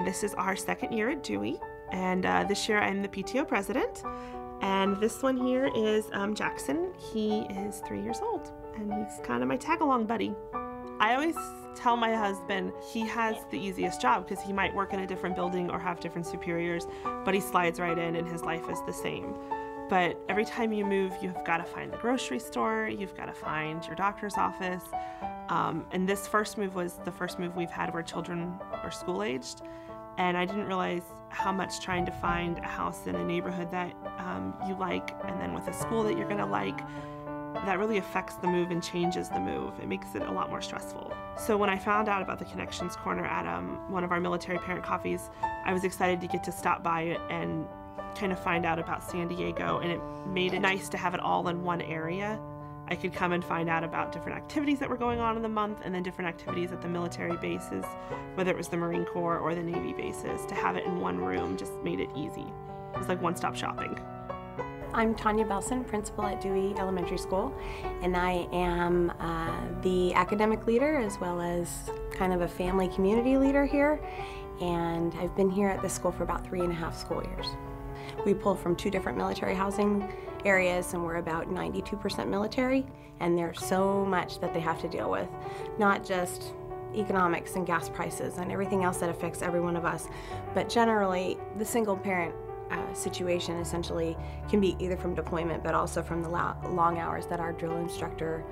This is our second year at Dewey, and this year I'm the PTO president. And this one here is Jackson. He is 3 years old, and he's kind of my tag-along buddy. I always tell my husband he has the easiest job because he might work in a different building or have different superiors, but he slides right in and his life is the same. But every time you move, you've got to find the grocery store, you've got to find your doctor's office. And this first move was the first move we've had where children are school-aged. And I didn't realize how much trying to find a house in a neighborhood that you like, and then with a school that you're gonna like, that really affects the move and changes the move. It makes it a lot more stressful. So when I found out about the Connections Corner at one of our military parent coffees, I was excited to get to stop by it and kind of find out about San Diego, and it made it nice to have it all in one area. I could come and find out about different activities that were going on in the month, and then different activities at the military bases, whether it was the Marine Corps or the Navy bases. To have it in one room just made it easy. It was like one-stop shopping. I'm Tanya Belson, principal at Dewey Elementary School, and I am the academic leader as well as kind of a family community leader here, and I've been here at this school for about 3.5 school years. We pull from 2 different military housing areas, and we're about 92% military, and there's so much that they have to deal with, not just economics and gas prices and everything else that affects every one of us, but generally the single parent situation essentially can be either from deployment but also from the long hours that our drill instructor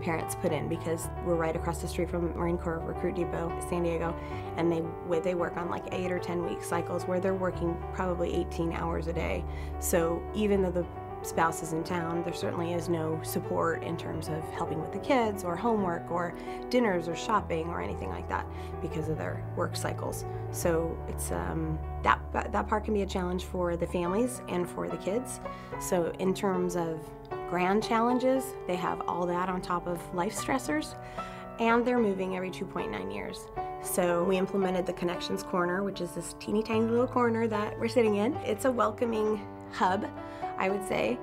parents put in, because we're right across the street from Marine Corps Recruit Depot, San Diego, and they work on like 8 or 10 week cycles where they're working probably 18 hours a day. So even though the spouse is in town, there certainly is no support in terms of helping with the kids or homework or dinners or shopping or anything like that because of their work cycles. So it's that part can be a challenge for the families and for the kids. So in terms of grand challenges, they have all that on top of life stressors, and they're moving every 2.9 years. So we implemented the Connections Corner, which is this teeny tiny little corner that we're sitting in. It's a welcoming hub, I would say,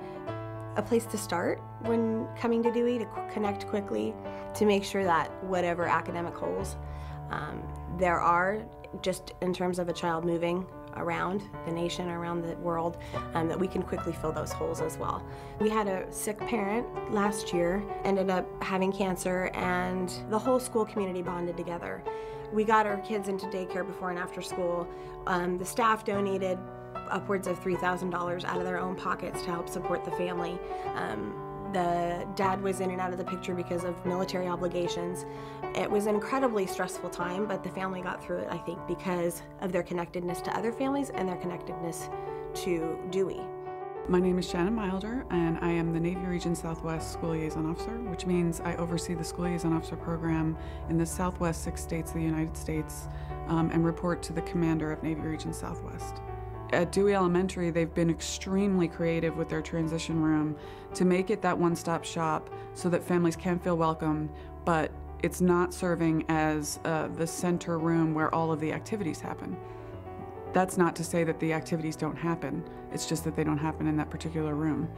a place to start when coming to Dewey, to connect quickly, to make sure that whatever academic holes there are, just in terms of a child moving around the nation, around the world, that we can quickly fill those holes as well. We had a sick parent last year, ended up having cancer, and the whole school community bonded together. We got our kids into daycare before and after school. The staff donated upwards of $3,000 out of their own pockets to help support the family. The dad was in and out of the picture because of military obligations. It was an incredibly stressful time, but the family got through it, I think, because of their connectedness to other families and their connectedness to Dewey. My name is Shannon Milder, and I am the Navy Region Southwest School Liaison Officer, which means I oversee the School Liaison Officer program in the Southwest 6 states of the United States, and report to the Commander of Navy Region Southwest. At Dewey Elementary, they've been extremely creative with their transition room to make it that one-stop shop so that families can feel welcome, but it's not serving as the center room where all of the activities happen. That's not to say that the activities don't happen, it's just that they don't happen in that particular room.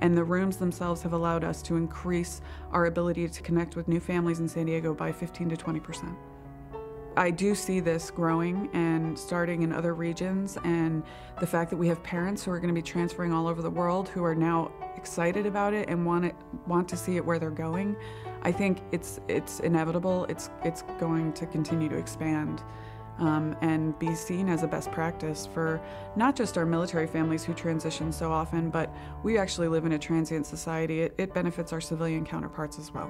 And the rooms themselves have allowed us to increase our ability to connect with new families in San Diego by 15 to 20%. I do see this growing and starting in other regions, and the fact that we have parents who are going to be transferring all over the world who are now excited about it and want to see it where they're going. I think it's inevitable. It's going to continue to expand and be seen as a best practice for not just our military families who transition so often, but we actually live in a transient society. It benefits our civilian counterparts as well.